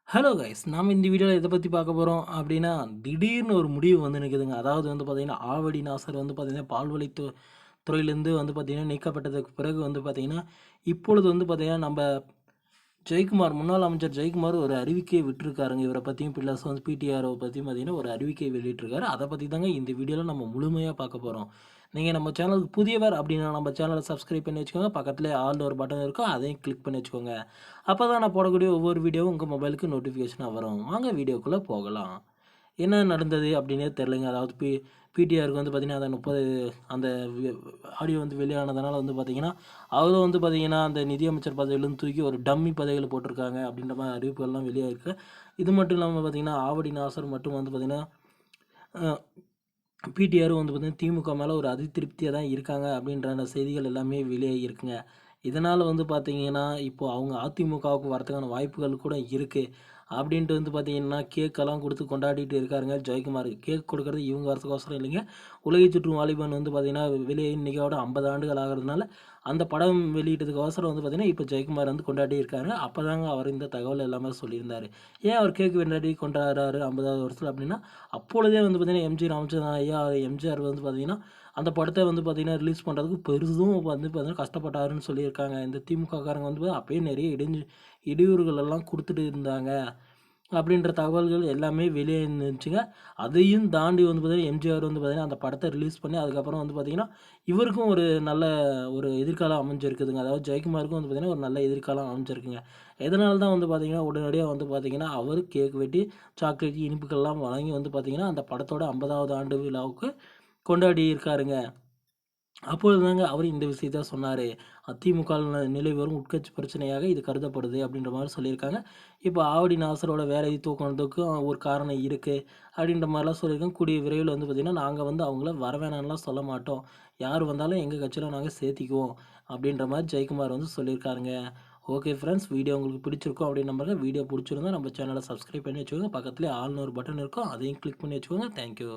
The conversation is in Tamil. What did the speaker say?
ஹலோ கைஸ் நாம இந்த வீடியோவில் எதை பற்றி பார்க்க போகிறோம் அப்படின்னா திடீர்னு ஒரு முடிவு வந்து நிற்குதுங்க. அதாவது வந்து பார்த்திங்கன்னா ஆவடி நாசர் வந்து பார்த்திங்கன்னா துறையிலேருந்து வந்து பார்த்திங்கன்னா நீக்கப்பட்டதுக்கு பிறகு வந்து பார்த்திங்கன்னா இப்பொழுது வந்து பார்த்திங்கன்னா நம்ம ஜெயக்குமார் முன்னாள் அமைச்சர் ஜெயக்குமார் ஒரு அறிவிக்கையை விட்டுருக்காருங்க. இவரை பற்றியும் ப்ளஸ் வந்து பிடிஆரை பற்றியும் பார்த்திங்கன்னா ஒரு அறிவிக்கை வெளியிட்டிருக்காரு. அதை பற்றி தாங்க இந்த வீடியோவில் நம்ம முழுமையாக பார்க்க போகிறோம். நீங்கள் நம்ம சேனலுக்கு புதியவர் அப்படின்னா நம்ம சேனலை சப்ஸ்கிரைப் பண்ணி வச்சுக்கோங்க. பக்கத்தில் ஆல்னு ஒரு பட்டன் இருக்கும், அதையும் கிளிக் பண்ணி வச்சுக்கோங்க. அப்போ தான் நான் போடக்கூடிய ஒவ்வொரு வீடியோவும் உங்கள் மொபைலுக்கு நோட்டிஃபிகேஷனாக வரும். வாங்க வீடியோக்குள்ளே போகலாம். என்ன நடந்தது அப்படின்னே தெரிலங்க. அதாவது பிடிஆருக்கு வந்து பார்த்திங்கன்னா அந்த 30 அந்த ஆடியோ வந்து வெளியானதுனால வந்து பார்த்திங்கன்னா அவரும் வந்து பார்த்திங்கன்னா அந்த நிதியமைச்சர் பதவியிலேருந்து தூக்கி ஒரு டம்மி பதவியில் போட்டிருக்காங்க அப்படின்ற மாதிரி அறிவிப்புகள்லாம் வெளியாகிருக்கு. இது மட்டும் இல்லாமல் பார்த்திங்கன்னா ஆவடி நாசர் மட்டும் வந்து பார்த்திங்கன்னா பிடிஆரும் வந்து பார்த்திங்கன்னா திமுக மேலே ஒரு அதிருப்தியாக தான் இருக்காங்க அப்படின்ற அந்த செய்திகள் எல்லாமே வெளியாகிருக்குங்க. இதனால் வந்து பார்த்திங்கன்னா இப்போ அவங்க அதிமுகவுக்கு வரதுக்கான வாய்ப்புகள் கூட இருக்குது அப்படின்ட்டு வந்து பார்த்திங்கன்னா கேக்கெல்லாம் கொடுத்து கொண்டாடிட்டு இருக்காருங்க ஜெயக்குமார். கேக் கொடுக்குறது இவங்க வரதுக்கோசரம் இல்லைங்க. உலகை சுற்றும் வாலிபன் வந்து பார்த்திங்கன்னா வெளியே இன்றைக்கோட 50 ஆண்டுகள் ஆகிறதுனால அந்த படம் வெளியிட்டதுக்கோசரம் வந்து பார்த்திங்கன்னா இப்போ ஜெயக்குமார் வந்து கொண்டாடி இருக்காங்க. அப்போ தாங்க அவர் இந்த தகவல் எல்லாமே சொல்லியிருந்தார். ஏன் அவர் கேக் கொண்டாடி கொண்டாடுறாரு 50வது வருஷத்தில் அப்படின்னா அப்பொழுதே வந்து பார்த்திங்கன்னா எம்ஜி ராமச்சந்திரன் ஐயா எம்ஜிஆர் வந்து பார்த்திங்கன்னா அந்த படத்தை வந்து பார்த்திங்கன்னா ரிலீஸ் பண்ணுறதுக்கு பெரிதும் வந்து பார்த்திங்கன்னா கஷ்டப்பட்டாருன்னு சொல்லியிருக்காங்க. இந்த திமுககாரங்க வந்து அப்பயே நிறைய இடையூறுகள் எல்லாம் கொடுத்துட்டு இருந்தாங்க அப்படின்ற தகவல்கள் எல்லாமே வெளியே இருந்துச்சுங்க. அதையும் தாண்டி வந்து பார்த்திங்கன்னா எம்ஜிஆர் வந்து பார்த்திங்கன்னா அந்த படத்தை ரிலீஸ் பண்ணி அதுக்கப்புறம் வந்து பார்த்திங்கன்னா இவருக்கும் ஒரு நல்ல ஒரு எதிர்காலம் அமைஞ்சிருக்குதுங்க. அதாவது ஜெயக்குமாருக்கும் வந்து பார்த்திங்கன்னா ஒரு நல்ல எதிர்காலம் அமைஞ்சிருக்குங்க. இதனால தான் வந்து பார்த்திங்கன்னா உடனடியாக வந்து பார்த்திங்கன்னா அவர் கேக் வெட்டி சாக்லேட் இனிப்புகள்லாம் வழங்கி வந்து பார்த்திங்கன்னா அந்த படத்தோட 50வது ஆண்டு விழாவுக்கு கொண்டாடி இருக்காருங்க. அப்பொழுது தாங்க அவர் இந்த விஷயத்த சொன்னார். அதிமுக நிலவி வரும் உட்கட்சி பிரச்சனையாக இது கருதப்படுது அப்படின்ற மாதிரி சொல்லியிருக்காங்க. இப்போ ஆவடி நாசரோட வேலையை தூக்குனதுக்கும் ஒரு காரணம் இருக்குது அப்படின்ற மாதிரிலாம் சொல்லியிருக்காங்க. கூடிய விரைவில் வந்து பார்த்திங்கன்னா நாங்கள் வந்து அவங்கள வரவேணான்லாம் சொல்ல மாட்டோம். யார் வந்தாலும் எங்கள் கட்சியில் நாங்கள் சேர்த்திக்குவோம் அப்படின்ற மாதிரி ஜெயக்குமார் வந்து சொல்லியிருக்காருங்க. ஓகே ஃப்ரெண்ட்ஸ், வீடியோ உங்களுக்கு பிடிச்சிருக்கும் அப்படின்னு நம்புறேன். வீடியோ பிடிச்சிருந்தா நம்ம சேனலை சப்ஸ்கிரைப் பண்ணி வச்சுக்கோங்க. பக்கத்துலேயே ஆல்னு ஒரு பட்டன் இருக்கும், அதையும் கிளிக் பண்ணி வச்சுக்கோங்க. தேங்க்யூ.